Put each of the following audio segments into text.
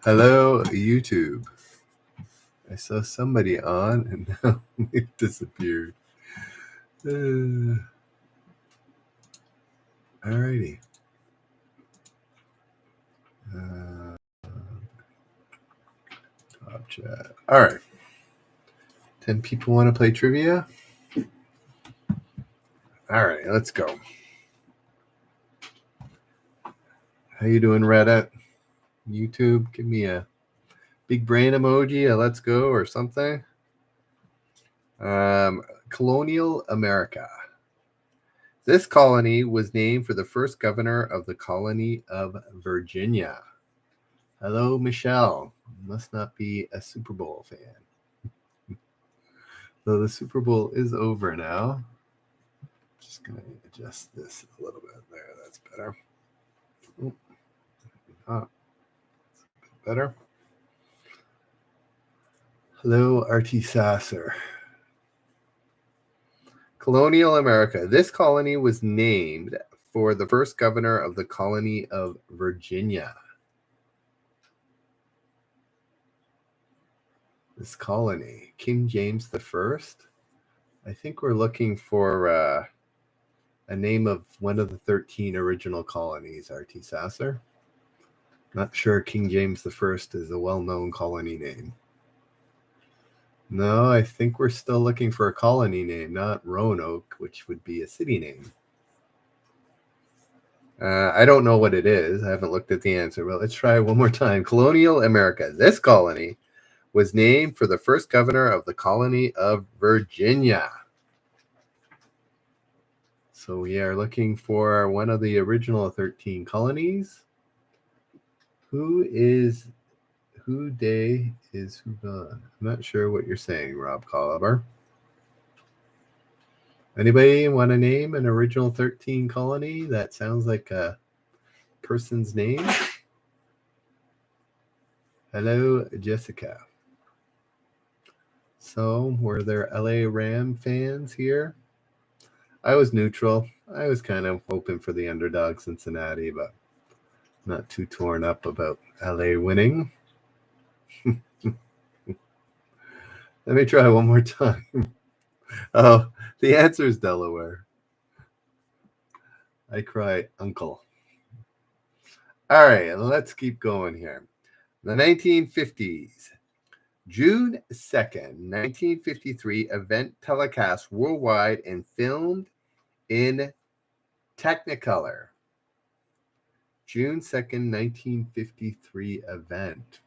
Hello, YouTube. I saw somebody on and now it disappeared. Alrighty. Top chat. All right. 10 people want to play trivia? All right, let's go. How you doing, Reddit? YouTube, give me a big brain emoji, a let's go or something. Colonial America. This colony was named for the first governor of the colony of Virginia. Hello, Michelle. Must not be a Super Bowl fan. So the Super Bowl is over now. Just going to adjust this a little bit there. That's better. Oh, that's a bit better. Hello, RT Sasser. Colonial America. This colony was named for the first governor of the colony of Virginia. This colony, King James I. I think we're looking for a name of one of the 13 original colonies, RT Sasser. Not sure King James I is a well-known colony name. No, I think we're still looking for a colony name, not Roanoke, which would be a city name. I don't know what it is. I haven't looked at the answer, but let's try it one more time. Colonial America. This colony was named for the first governor of the colony of Virginia. So we are looking for one of the original 13 colonies. Who day is who gone? I'm not sure what you're saying, Rob Colliver. Anybody want to name an original 13 colony that sounds like a person's name? Hello, Jessica. So, were there LA Ram fans here? I was neutral. I was kind of hoping for the underdog Cincinnati, but not too torn up about LA winning. Let me try one more time. Oh, the answer is Delaware. I cry uncle. All right, let's keep going here. The 1950s. June 2nd, 1953, event telecast worldwide and filmed in Technicolor. June 2nd, 1953 event.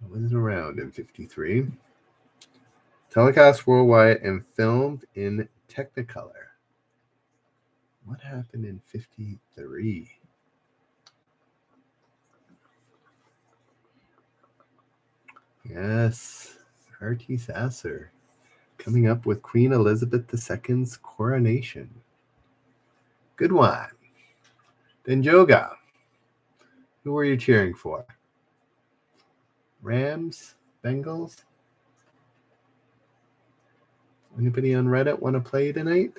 I wasn't around in 53. Telecast worldwide and filmed in Technicolor. What happened in 53? Yes, R.T. Sasser coming up with Queen Elizabeth II's coronation. Good one. Then Joga. Who were you cheering for? Rams? Bengals? Anybody on Reddit want to play tonight?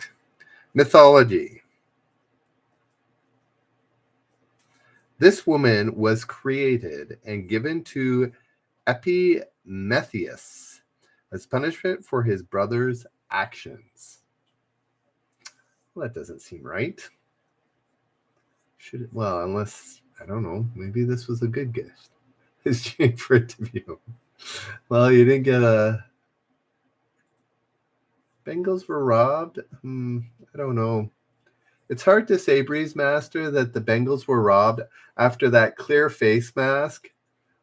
Mythology. This woman was created and given to Epimetheus as punishment for his brother's actions. Well, that doesn't seem right. Well, unless, I don't know, maybe this was a good gift. His cheering for it to be over. Well, you didn't get a... Bengals were robbed? I don't know. It's hard to say, Breeze Master, that the Bengals were robbed after that clear face mask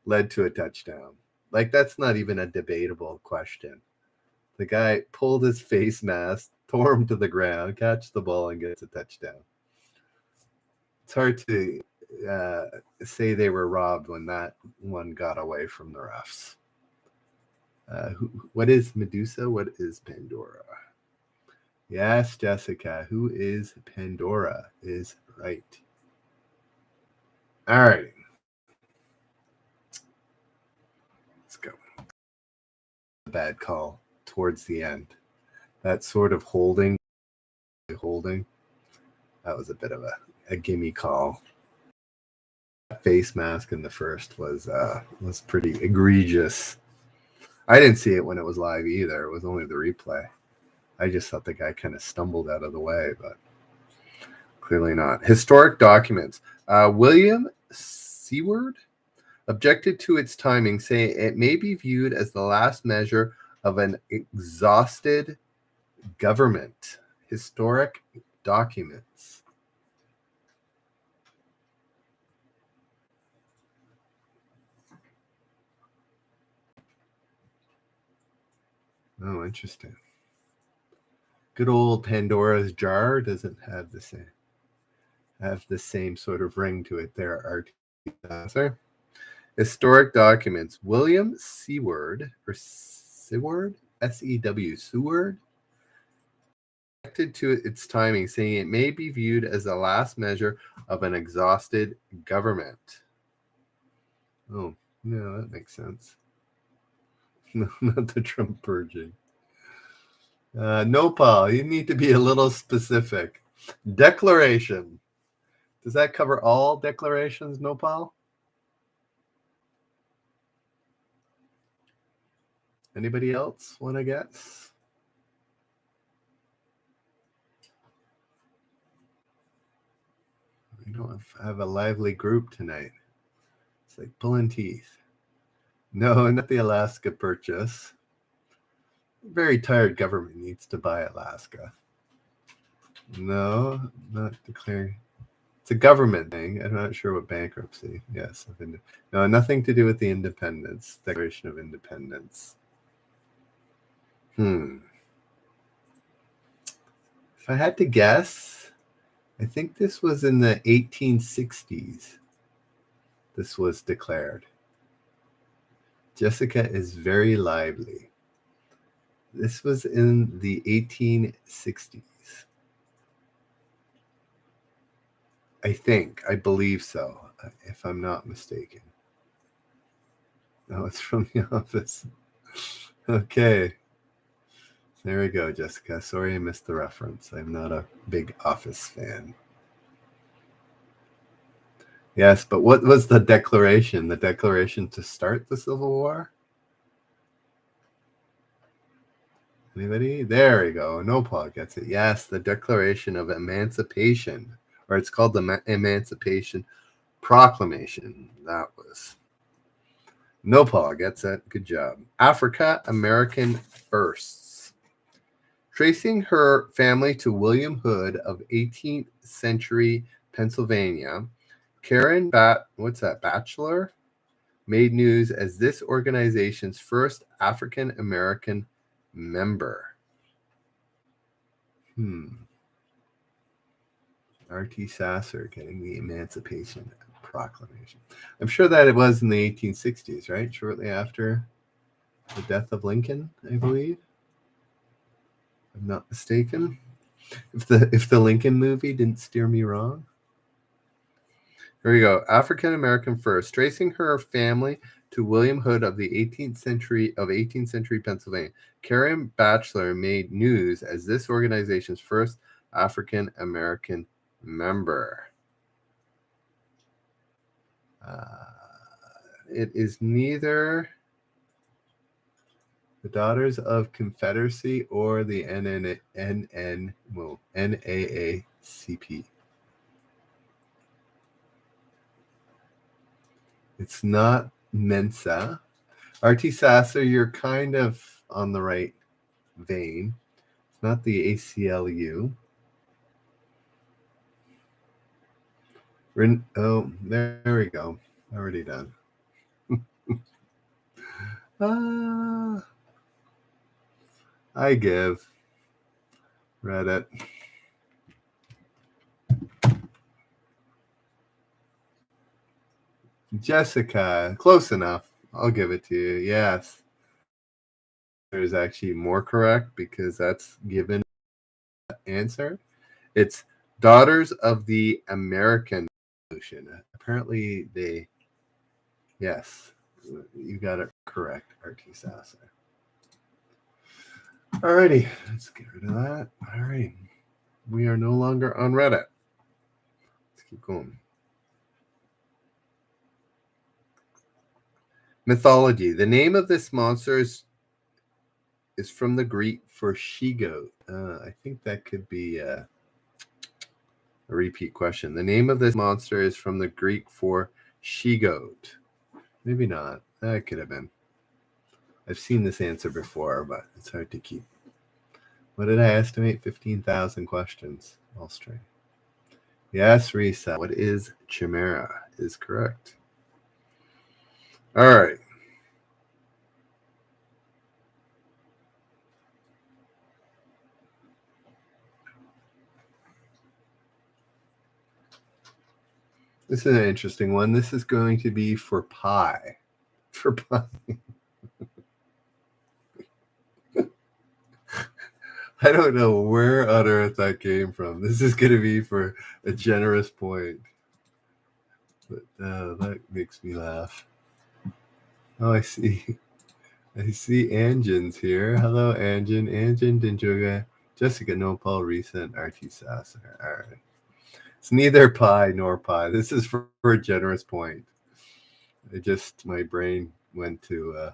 led to a touchdown. Like, that's not even a debatable question. The guy pulled his face mask, tore him to the ground, catch the ball, and gets a touchdown. It's hard to say they were robbed when that one got away from the refs. What is Medusa? What is Pandora? Yes, Jessica. Who is Pandora is right. All right. Let's go. Bad call towards the end. That sort of holding. That was a bit of a gimme call. face mask in the first was pretty egregious. I didn't see it when it was live either. It was only the replay. I just thought the guy kind of stumbled out of the way, but clearly not. Historic documents. William Seward objected to its timing, saying it may be viewed as the last measure of an exhausted government. Historic documents. Oh, interesting. Good old Pandora's jar doesn't have the same sort of ring to it there, Artie. Historic documents. William Seward, or Seward, S-E-W, Seward, objected to its timing, saying it may be viewed as the last measure of an exhausted government. Oh, no, that makes sense. No, not the Trump purging. No, Paul, you need to be a little specific. Declaration. Does that cover all declarations, no, Paul? Anybody else want to guess? We don't have a lively group tonight. It's like pulling teeth. No, not the Alaska Purchase. Very tired government needs to buy Alaska. No, not declaring. It's a government thing. I'm not sure what bankruptcy. Yes. No, nothing to do with the independence. Declaration of Independence. If I had to guess, I think this was in the 1860s. This was declared. Jessica is very lively. This was in the 1860s. I believe so, if I'm not mistaken. No, it's from The Office. Okay. There we go, Jessica. Sorry I missed the reference. I'm not a big Office fan. Yes, but what was the declaration? The declaration to start the Civil War? Anybody? There we go. No, Paul gets it. Yes, the Declaration of Emancipation, or it's called the Emancipation Proclamation. That was. No, Paul gets it. Good job. Africa American firsts. Tracing her family to William Hood of 18th century Pennsylvania, Karen Bachelor made news as this organization's first African American member. R.T. Sasser getting the Emancipation Proclamation. I'm sure that it was in the 1860s, right? Shortly after the death of Lincoln, I believe. If I'm not mistaken. If the Lincoln movie didn't steer me wrong. Here we go. African American first, tracing her family to William Hood of the 18th century Pennsylvania. Karen Bachelor made news as this organization's first African American member. It is neither the Daughters of Confederacy or the NAACP. It's not Mensa. R.T. Sasser, you're kind of on the right vein. It's not the ACLU. Oh, there we go. Already done. I give. Reddit. Jessica, close enough. I'll give it to you. Yes. There's actually more correct because that's given answer. It's Daughters of the American Revolution. Apparently yes, you got it correct, R.T. Sasser. Alrighty, let's get rid of that. All right. We are no longer on Reddit. Let's keep going. Mythology. The name of this monster is from the Greek for she-goat. I think that could be a repeat question. The name of this monster is from the Greek for she-goat. Maybe not. That could have been. I've seen this answer before, but it's hard to keep. What did I estimate? 15,000 questions. All straight. Yes, Risa. What is chimera? Is correct. All right. This is an interesting one. This is going to be for pi. For pi. I don't know where on earth that came from. This is going to be for a generous point. But that makes me laugh. Oh, I see. I see Anjin's here. Hello, Anjin. Anjin, Dinjoga, Jessica, Nopal, Risa, and RT Sasser. All right. It's neither pi nor pi. This is for a generous point. My brain went to,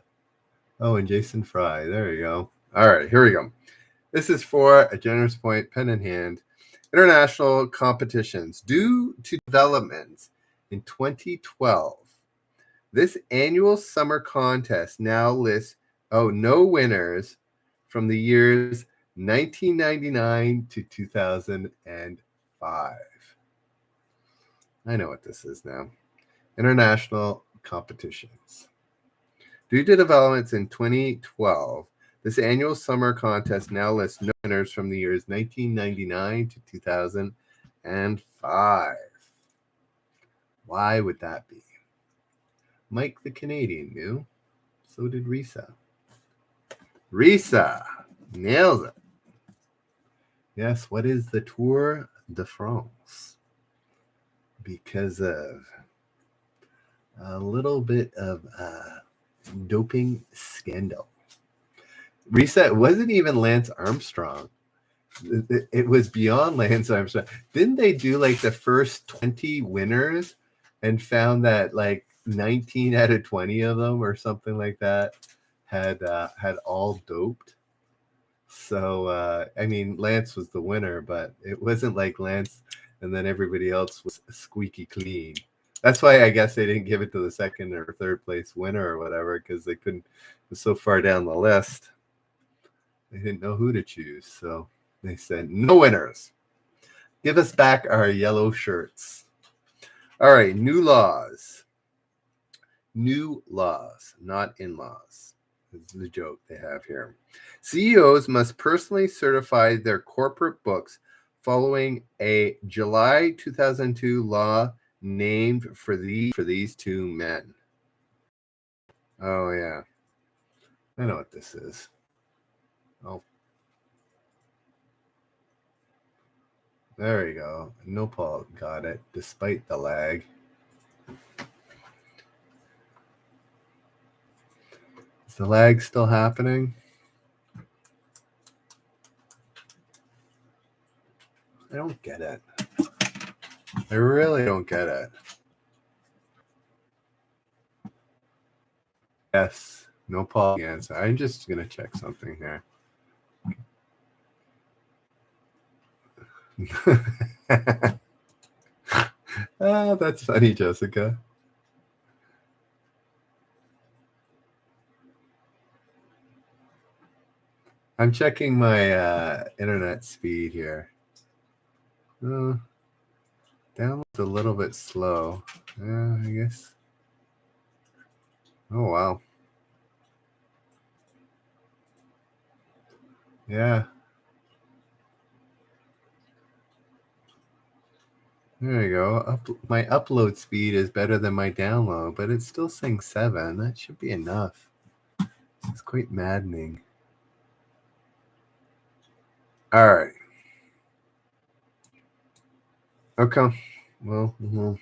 and Jason Fry. There you go. All right, here we go. This is for a generous point, pen in hand. International competitions. Due to developments in 2012, this annual summer contest now lists, no winners from the years 1999 to 2005. I know what this is now. International competitions. Due to developments in 2012, this annual summer contest now lists no winners from the years 1999 to 2005. Why would that be? Mike the Canadian knew. So did Risa. Risa nails it. Yes, what is the Tour de France? Because of a little bit of doping scandal. Risa, it wasn't even Lance Armstrong. It was beyond Lance Armstrong. Didn't they do like the first 20 winners and found that like 19 out of 20 of them or something like that had all doped? So, Lance was the winner, but it wasn't like Lance and then everybody else was squeaky clean. That's why I guess they didn't give it to the second or third place winner or whatever, because they couldn't, it was so far down the list. They didn't know who to choose. So they said, no winners. Give us back our yellow shirts. All right, new laws. New laws, not in-laws. This is the joke they have here. CEOs must personally certify their corporate books following a July 2002 law named for these two men. Oh, yeah. I know what this is. Oh. There you go. Nopal got it, despite the lag. Is the lag still happening? I don't get it. I really don't get it. Yes, Nopal answer. I'm just going to check something here. That's funny, Jessica. I'm checking my internet speed here. Download's a little bit slow. I guess. Oh, wow. Yeah. There you go. My upload speed is better than my download, but it's still saying 7. That should be enough. This is quite maddening. All right. Okay. Well, we'll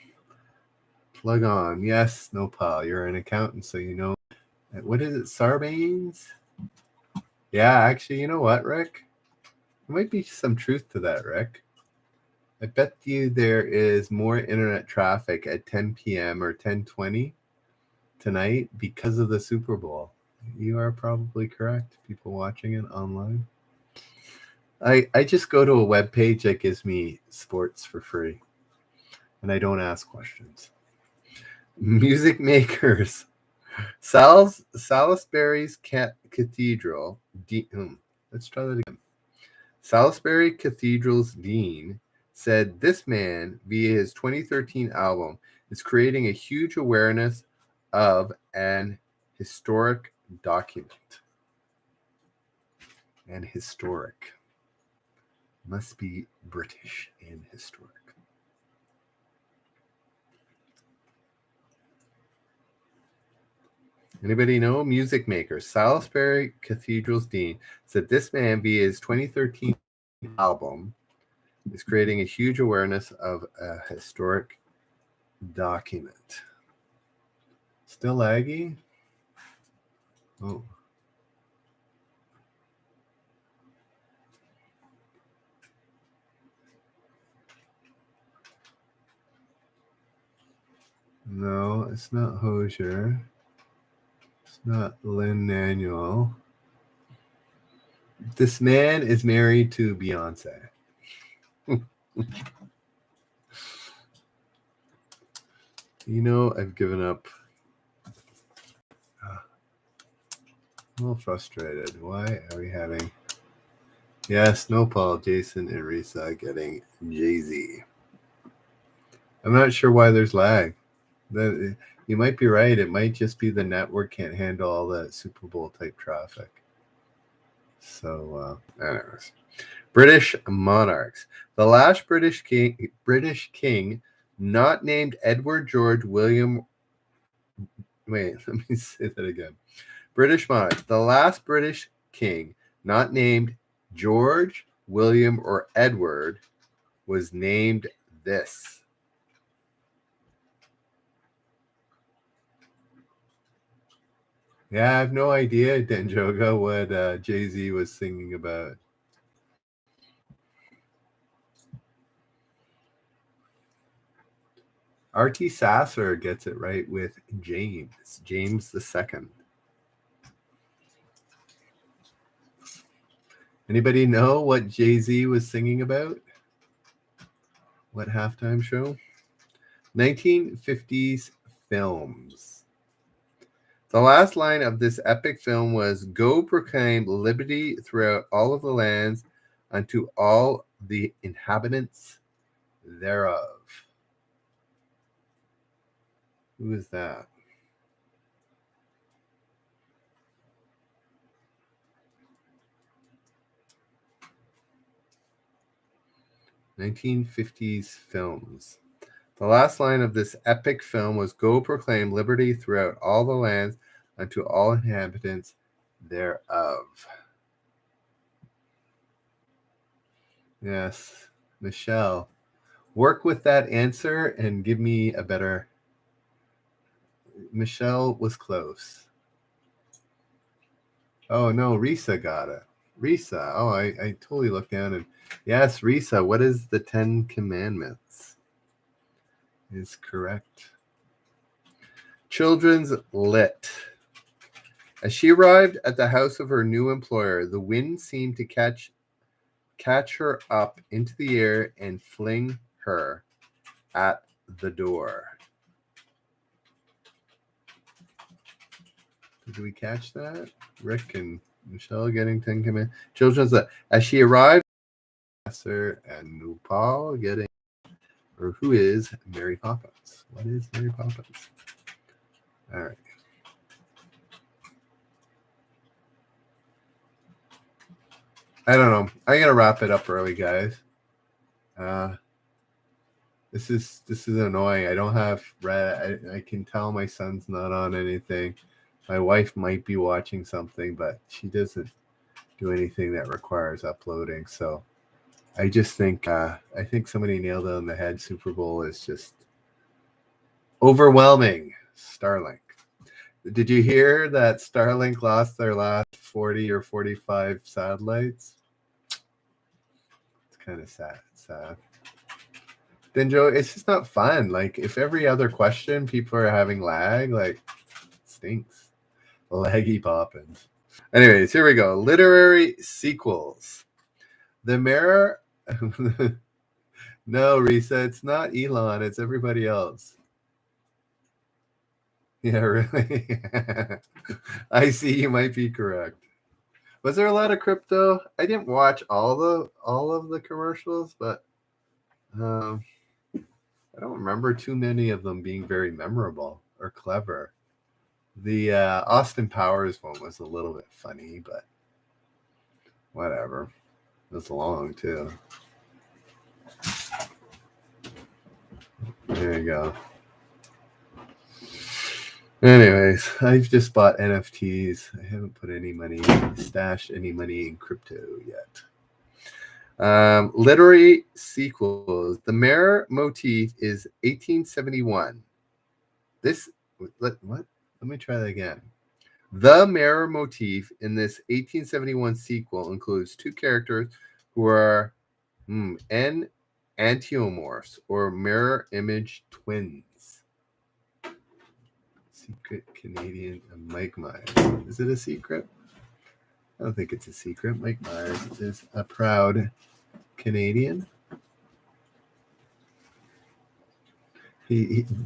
plug on. Yes, Nopal, you're an accountant, so you know. What is it, Sarbanes? Yeah, actually, you know what, Rick? There might be some truth to that, Rick. I bet you there is more internet traffic at 10 p.m. or 10:20 tonight because of the Super Bowl. You are probably correct, people watching it online. I just go to a web page that gives me sports for free, and I don't ask questions. Music makers. Salisbury's Cathedral. Let's try that again. Salisbury Cathedral's dean said this man, via his 2013 album, is creating a huge awareness of an historic document. And historic. Must be British and historic. Anybody know? Music maker. Salisbury Cathedral's dean said this man, via his 2013 album, is creating a huge awareness of a historic document. Still laggy? Oh. No, it's not Hosier. It's not Lynn Manuel. This man is married to Beyonce. I've given up. I'm a little frustrated. Why are we having... Yes, no Paul, Jason, and Risa getting Jay-Z. I'm not sure why there's lag. You might be right. It might just be the network can't handle all that Super Bowl type traffic. So, anyways. British monarchs. The last British king not named Edward George William. Wait, let me say that again. British monarchs. The last British king not named George, William, or Edward was named this. Yeah, I have no idea, Denjoga, what Jay-Z was singing about. R.T. Sasser gets it right with James II. Anybody know what Jay-Z was singing about? What halftime show? 1950s films. The last line of this epic film was, "Go proclaim liberty throughout all of the lands unto all the inhabitants thereof." Who is that? "1950s films. The last line of this epic film was, "Go proclaim liberty throughout all the lands unto all inhabitants thereof." Yes, Michelle, work with that answer and give me a better... Michelle was close. Oh, no, Risa got it. Risa. Oh, I totally looked down and... Yes, Risa, what is the 10 Commandments? Is correct. Children's lit. As she arrived at the house of her new employer, the wind seemed to catch her up into the air and fling her at the door. Did we catch that? Rick and Michelle getting 10 Commandments. Children's lit. As she arrived, Professor and Nupal getting... Or who is Mary Poppins? What is Mary Poppins? All right. I don't know. I'm gonna wrap it up early, guys. This is annoying. I don't have Red. I can tell my son's not on anything. My wife might be watching something, but she doesn't do anything that requires uploading. So I just think I think somebody nailed it on the head. Super Bowl is just overwhelming. Starlink. Did you hear that Starlink lost their last 40 or 45 satellites? It's kind of sad. Then Joe, it's just not fun. Like, if every other question people are having lag, like, stinks. Laggy Poppins. Anyways, here we go. Literary sequels. The Mirror. No, Risa, it's not Elon. It's everybody else. Yeah, really. I see. You might be correct. Was there a lot of crypto? I didn't watch all of the commercials, but I don't remember too many of them being very memorable or clever. The Austin Powers one was a little bit funny, but whatever. It was long too. There you go. Anyways, I've just bought NFTs. I haven't put any money, stashed any money in crypto yet. Literary sequels. The mirror motif is 1871. What? Let me try that again. The mirror motif in this 1871 sequel includes two characters who are enantiomorphs or mirror image twins. Secret Canadian Mike Myers. Is it a secret? I don't think it's a secret. Mike Myers is a proud Canadian.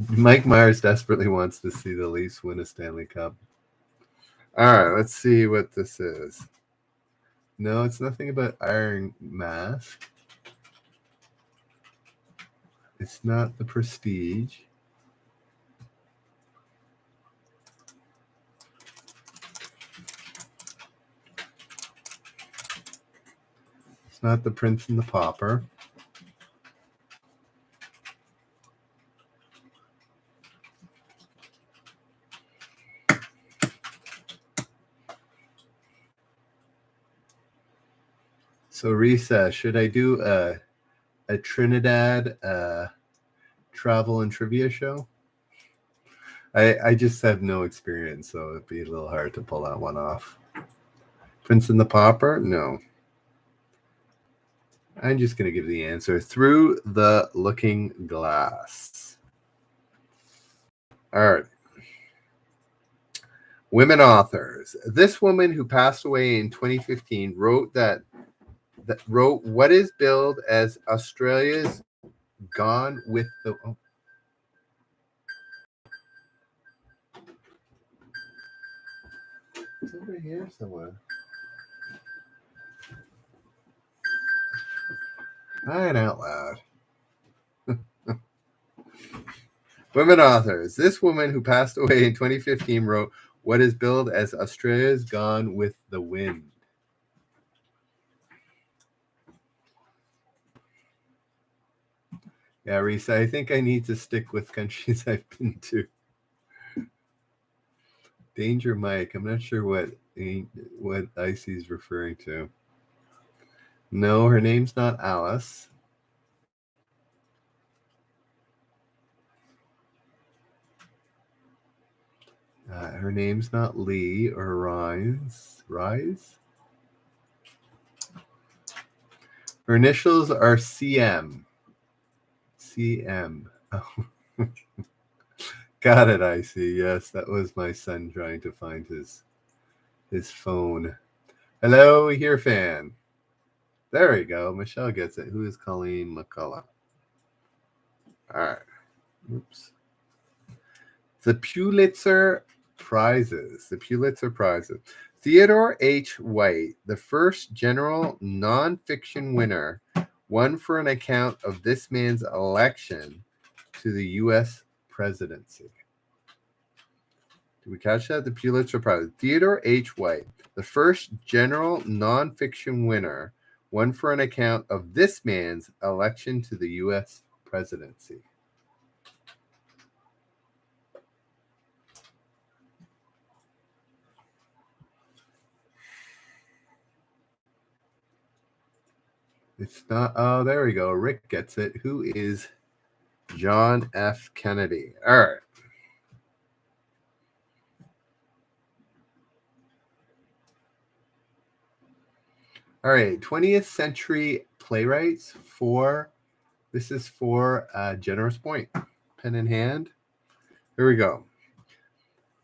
Mike Myers desperately wants to see the Leafs win a Stanley Cup. All right, let's see what this is. No, it's nothing about Iron Mask. It's not The Prestige. It's not The Prince and the Pauper. So, Risa, should I do a Trinidad travel and trivia show? I just have no experience, so it'd be a little hard to pull that one off. Prince and the Pauper? No. I'm just going to give the answer. Through the Looking Glass. All right. Women authors. This woman who passed away in 2015 wrote what is billed as Australia's Gone with the... Oh. It's over here somewhere. Crying out loud. Women authors. This woman who passed away in 2015 wrote what is billed as Australia's Gone with the Wind. Yeah, Risa, I think I need to stick with countries I've been to. Danger Mike. I'm not sure what Icy is referring to. No, her name's not Alice. Her name's not Lee or Rise. Her initials are CM. CM. Oh. Got it, I see. Yes, that was my son trying to find his phone. Hello, here fan. There we go. Michelle gets it. Who is Colleen McCullough? All right. Oops. The Pulitzer Prizes. The Pulitzer Prizes. Theodore H. White, the first general nonfiction winner, won for an account of this man's election to the U.S. presidency. Did we catch that? The Pulitzer Prize. Theodore H. White, the first general nonfiction winner, won for an account of this man's election to the U.S. presidency. It's not. Oh, there we go. Rick gets it. Who is John F. Kennedy? All right. All right. 20th century playwrights for. This is for Generous Point. Pen in hand. Here we go.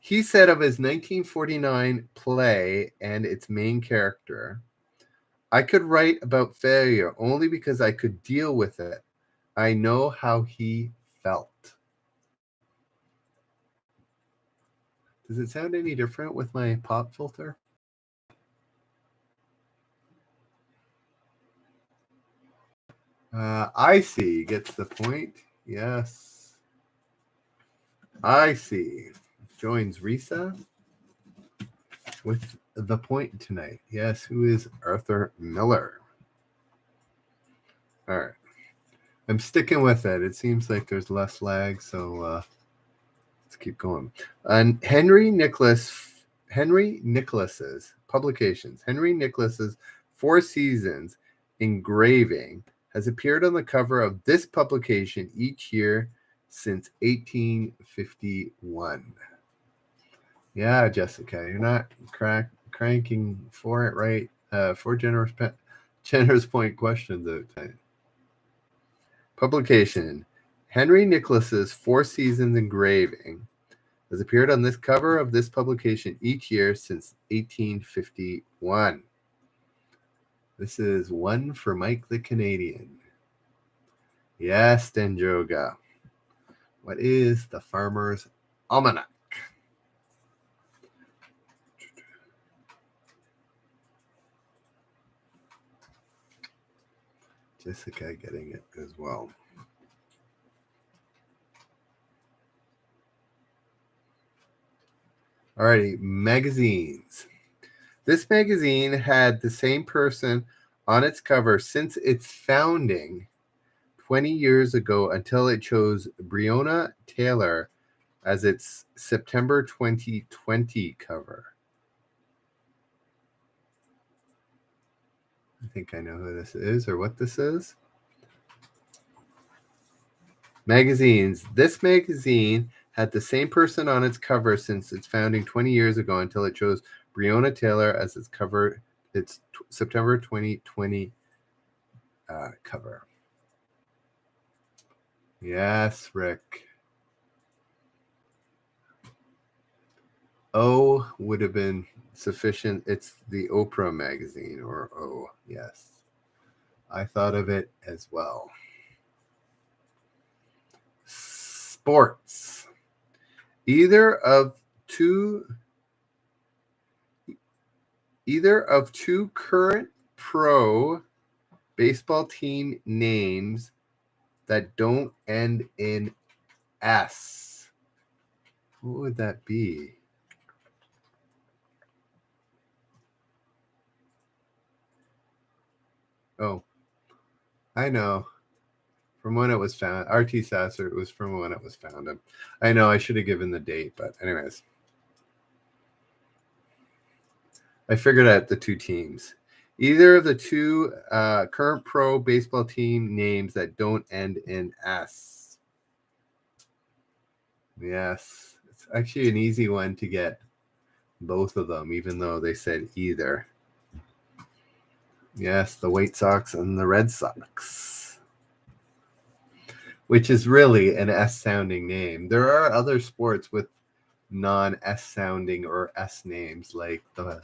He said of his 1949 play and its main character, "I could write about failure only because I could deal with it. I know how he felt." Does it sound any different with my pop filter? I see. Gets the point. Yes. I see. Joins Risa with the point tonight. Yes. Who is Arthur Miller? All right. I'm sticking with it. It seems like there's less lag, so let's keep going. And Henry Nicholas's publications. Henry Nicholas's Four Seasons engraving has appeared on the cover of this publication each year since 1851. Yeah, Jessica, you're not cranking for it right. Four generous point questions at a time. Publication. Henry Nicholas's Four Seasons engraving has appeared on this cover of this publication each year since 1851. This is one for Mike the Canadian. Yes, Denjoga. What is the Farmer's Almanac? Jessica getting it as well. Alrighty, magazines. This magazine had the same person on its cover since its founding 20 years ago until it chose Breonna Taylor as its September 2020 cover. I think I know who this is or what this is. Magazines. This magazine had the same person on its cover since its founding 20 years ago until it chose Breonna Taylor as its cover, its September 2020 cover. Yes, Rick. O would have been sufficient. It's the Oprah magazine, or O, yes. I thought of it as well. Sports. Either of two current pro baseball team names that don't end in S. What would that be? Oh, I know. From when it was found. R.T. Sasser, it was from when it was founded. I know I should have given the date, but anyways. I figured out the two teams. Either of the two current pro baseball team names that don't end in S. Yes. It's actually an easy one to get both of them, even though they said either. Yes, the White Sox and the Red Sox, which is really an S-sounding name. There are other sports with non-S-sounding or S names, like the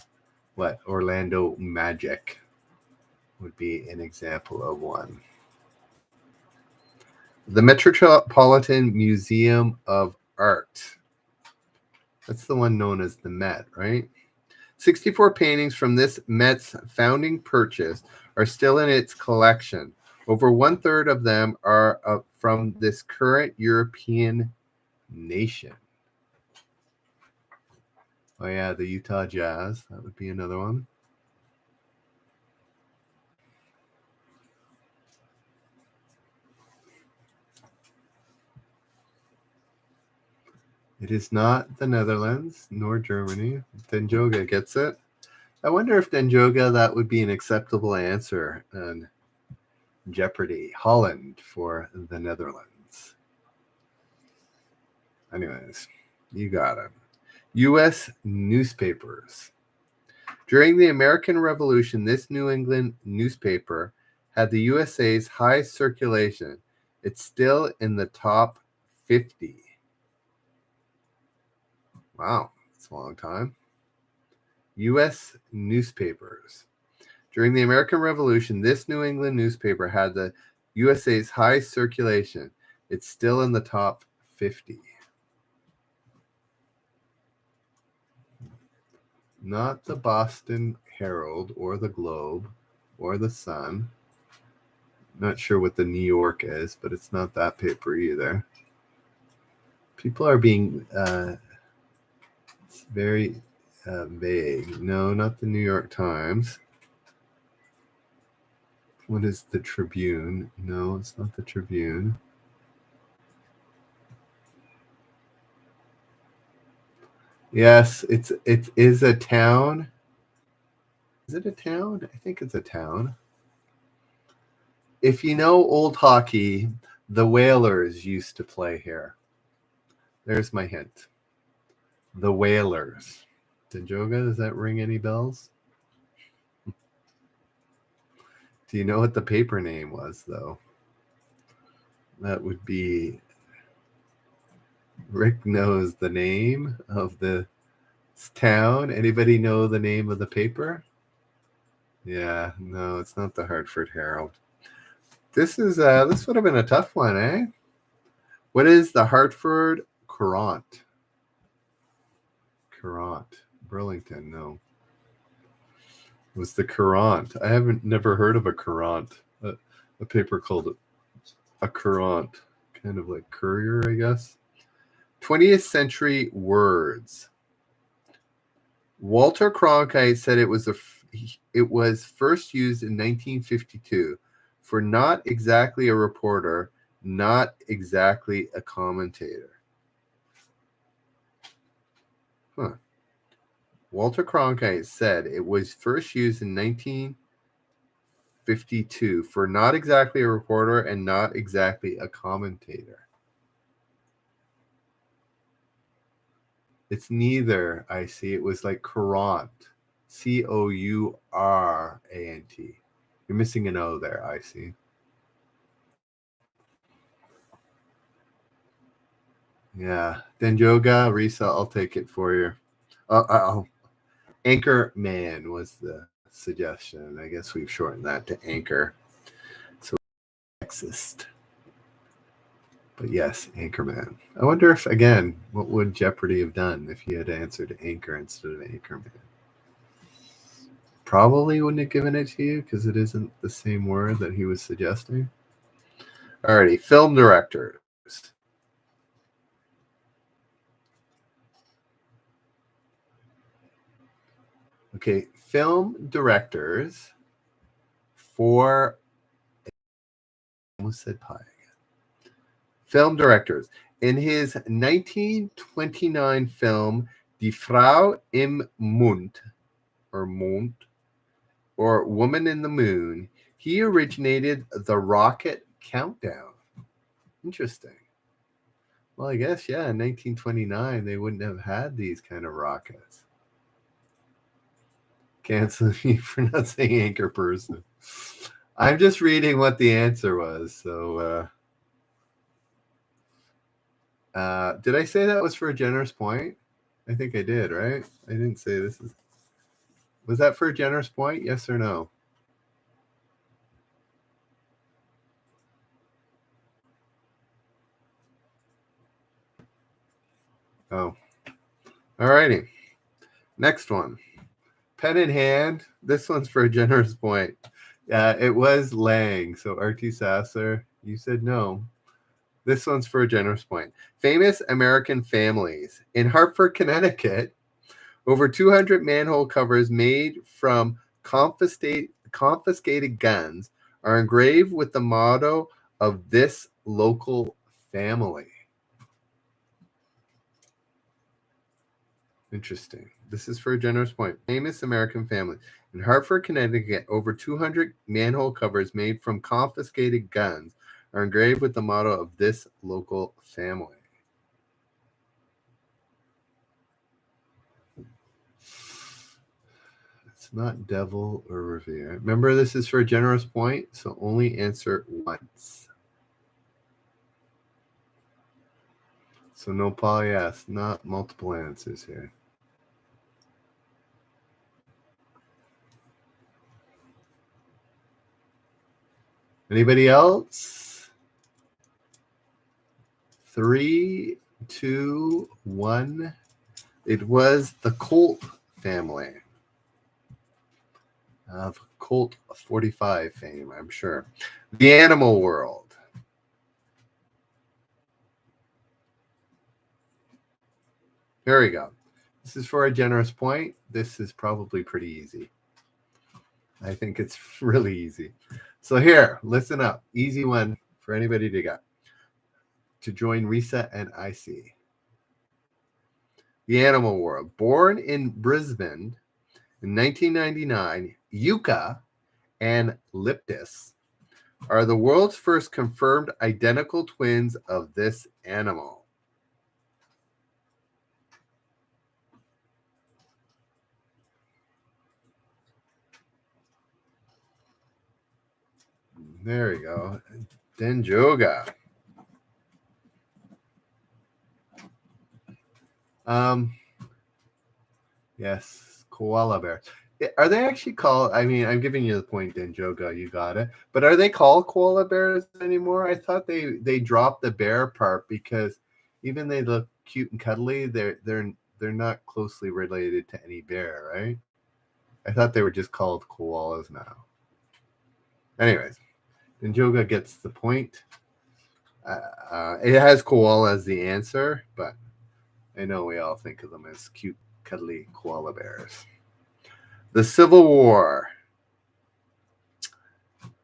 Orlando Magic would be an example of one. The Metropolitan Museum of Art. That's the one known as the Met, right? 64 paintings from this Met's founding purchase are still in its collection. Over 1/3 of them are from this current European nation. Oh yeah, the Utah Jazz. That would be another one. It is not the Netherlands nor Germany. Denjoga gets it. I wonder if Denjoga, that would be an acceptable answer on Jeopardy. Holland for the Netherlands. Anyways, you got it. U.S. newspapers. During the American Revolution, this New England newspaper had the USA's highest circulation. It's still in the top 50. Wow, that's a long time. U.S. newspapers. During the American Revolution, this New England newspaper had the USA's highest circulation. It's still in the top 50. Not the Boston Herald or the Globe or the Sun. Not sure what the New York is, but it's not that paper either. People are being very vague. No, not the New York Times. What is the Tribune? No, it's not the Tribune. Yes, it is a town. Is it a town? I think it's a town. If you know old hockey, the Whalers used to play here. There's my hint. The Whalers. Dinjoga, does that ring any bells? Do you know what the paper name was, though? That would be... Rick knows the name of the town. Anybody know the name of the paper? Yeah, no, it's not the Hartford Herald. This would have been a tough one, eh? What is the Hartford Courant? Courant. Burlington, no. It was the Courant. I haven't never heard of a Courant. A paper called a Courant. Kind of like Courier, I guess. 20th century words. Walter Cronkite said it was first used in 1952 for not exactly a reporter, not exactly a commentator. Huh. Walter Cronkite said it was first used in 1952 for not exactly a reporter and not exactly a commentator. It's neither, I see. It was like Courant. Courant. You're missing an O there, I see. Yeah. Denjoga, Risa, I'll take it for you. Anchor Man was the suggestion. I guess we've shortened that to Anchor. So sexist. But yes, Anchorman. I wonder if, again, what would Jeopardy have done if he had answered Anchor instead of Anchorman? Probably wouldn't have given it to you because it isn't the same word that he was suggesting. Alrighty, film directors. Okay, film directors for... I almost said pie again. Film directors. In his 1929 film, Die Frau im Mond, or Woman in the Moon, he originated the rocket countdown. Interesting. Well, I guess, yeah, in 1929, they wouldn't have had these kind of rockets. Cancel me for not saying anchor person. I'm just reading what the answer was. So, did I say that was for a generous point? I think I did, right? I didn't say this is... Was that for a generous point? Yes or no? Oh. All righty. Next one. Pen in hand. This one's for a generous point. It was Lang. So RT Sasser, you said no. This one's for a generous point. Famous American families. In Hartford, Connecticut, over 200 manhole covers made from confiscated guns are engraved with the motto of this local family. Interesting. This is for a generous point. Famous American family. In Hartford, Connecticut, over 200 manhole covers made from confiscated guns are engraved with the motto of this local family. It's not Devil or Revere. Remember, this is for a generous point, so only answer once. So no Paul, yes, not multiple answers here. Anybody else? 3, 2, 1. It was the Colt family of Colt 45 fame, I'm sure. The animal world. Here we go. This is for a generous point. This is probably pretty easy. I think it's really easy. So here, listen up. Easy one for anybody to get. To join Risa and IC. The animal world. Born in Brisbane in 1999, Yucca and Liptus are the world's first confirmed identical twins of this animal. There we go. Denjoga. Yes, koala bear. Are they actually called? I mean, I'm giving you the point, Denjoga. You got it. But are they called koala bears anymore? I thought they dropped the bear part because even they look cute and cuddly. They're not closely related to any bear, right? I thought they were just called koalas now. Anyways, Denjoga gets the point. It has koala as the answer, but I know we all think of them as cute, cuddly koala bears. The Civil War.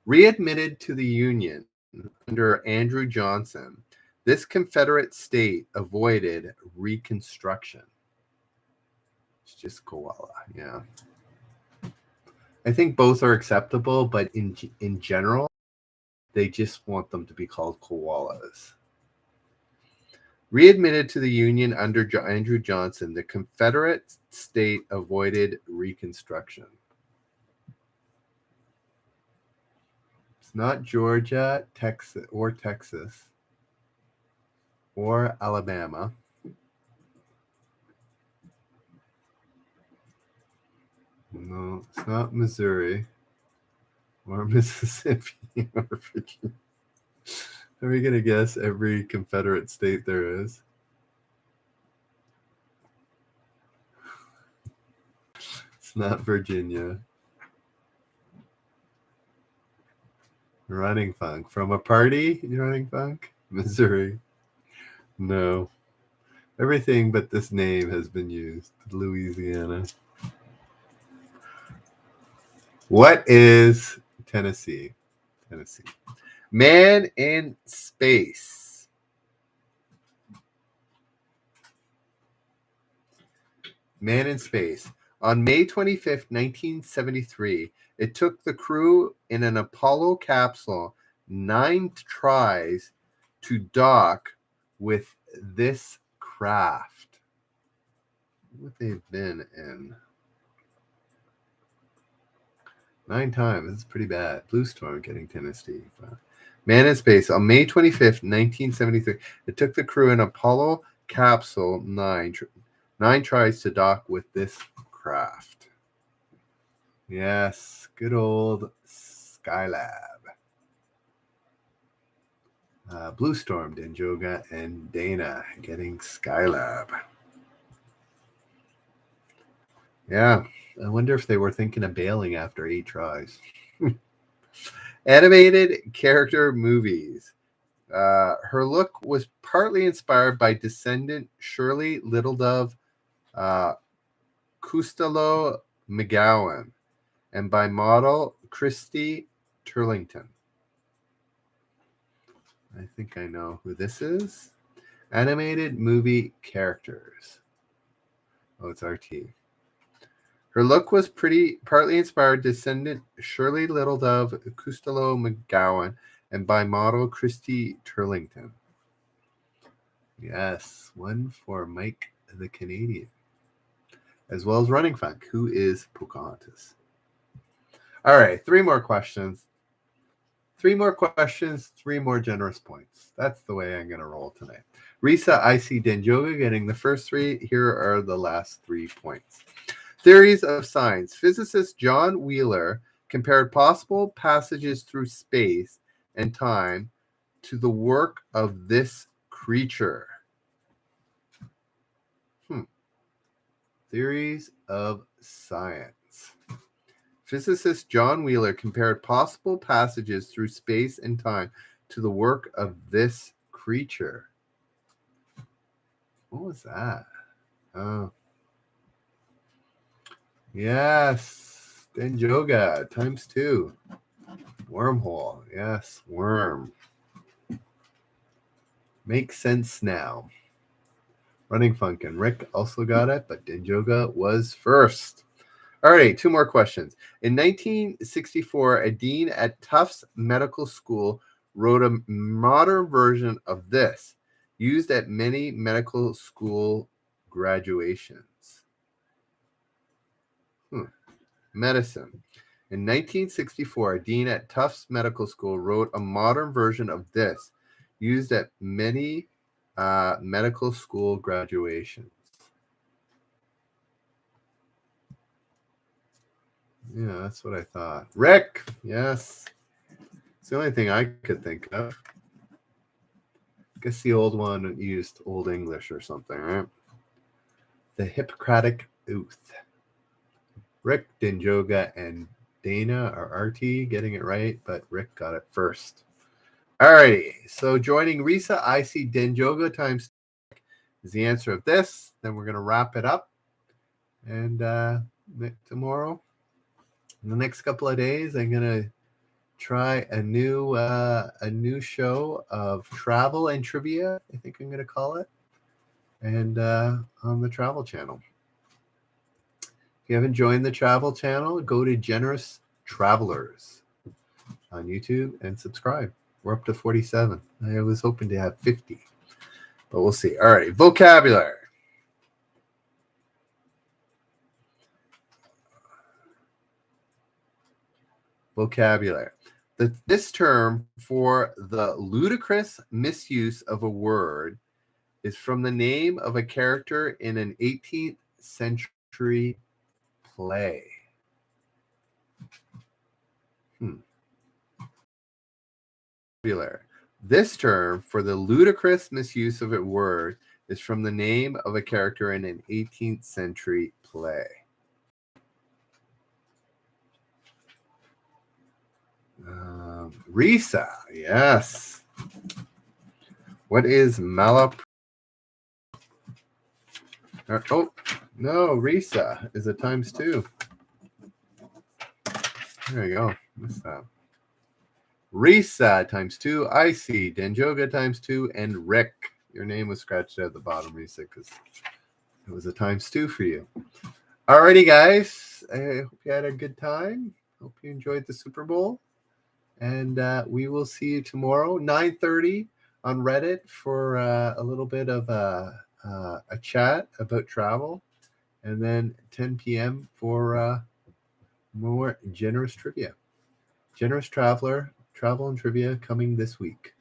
Readmitted to the Union under Andrew Johnson, this Confederate state avoided Reconstruction. It's just koala, yeah. I think both are acceptable, but in general, they just want them to be called koalas. Readmitted to the Union under Andrew Johnson, the Confederate state avoided Reconstruction. It's not Georgia, Texas, or Alabama. No, it's not Missouri or Mississippi or Virginia. Are we going to guess every Confederate state there is? It's not Virginia. Running Funk. From a party? Running Funk? Missouri. No. Everything but this name has been used. Louisiana. What is Tennessee? Tennessee. Man in Space. Man in Space. On May 25th, 1973, it took the crew in an Apollo capsule 9 tries to dock with this craft. What they've been in. 9 times. That's pretty bad. Blue Storm getting Tennessee. Man in Space. On May 25th, 1973, it took the crew in Apollo capsule 9 tries to dock with this craft. Yes, good old Skylab. Blue Storm, Denjoga, and Dana getting Skylab. Yeah, I wonder if they were thinking of bailing after 8 tries. Animated character movies. Her look was partly inspired by descendant Shirley Littledove Costello McGowan and by model Christy Turlington. I think I know who this is. Animated movie characters. Oh, it's RT. Her look was partly inspired descendant Shirley Littledove Costello McGowan and by model Christy Turlington. Yes, one for Mike the Canadian. As well as Running Funk. Who is Pocahontas? All right, 3 more questions. 3 more questions, 3 more generous points. That's the way I'm going to roll tonight. Risa, IC, Denjoga getting the first 3. Here are the last 3 points. Theories of science. Physicist John Wheeler compared possible passages through space and time to the work of this creature. Theories of science. Physicist John Wheeler compared possible passages through space and time to the work of this creature. What was that? Oh. Yes. Denjoga times 2. Wormhole. Yes, worm. Makes sense now. Running Funk and Rick also got it, but Denjoga was first. All right, 2 more questions. In 1964, a dean at Tufts Medical School wrote a modern version of this, used at many medical school graduations. Medicine. In 1964, a dean at Tufts Medical School wrote a modern version of this, used at many medical school graduations. Yeah, that's what I thought. Rick, yes. It's the only thing I could think of. I guess the old one used Old English or something, right? The Hippocratic Oath. Rick, Denjoga, and Dana are RT getting it right, but Rick got it first. Alrighty, so joining Risa, I see Denjoga times is the answer of this. Then we're going to wrap it up. And tomorrow, in the next couple of days, I'm going to try a new show of travel and trivia, I think I'm going to call it, and on the Travel Channel. If you haven't joined the Travel Channel, go to Generous Travelers on YouTube and subscribe. We're up to 47. I was hoping to have 50, but we'll see. All right, vocabulary. Vocabulary. This term for the ludicrous misuse of a word is from the name of a character in an 18th century play. This term for the ludicrous misuse of a word is from the name of a character in an 18th century play. Risa, yes. What is malap? Oh, no, Risa is a times 2. There you go. Missed that. Risa times 2. I see. Denjoga times 2. And Rick. Your name was scratched at the bottom, Risa, because it was a times 2 for you. Alrighty, guys. I hope you had a good time. Hope you enjoyed the Super Bowl. And we will see you tomorrow, 9:30 on Reddit for a little bit of a chat about travel. And then 10 p.m. for more Generous Trivia. Generous Traveler, Travel and Trivia coming this week.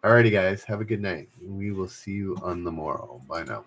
Alrighty, guys. Have a good night. We will see you on the morrow. Bye now.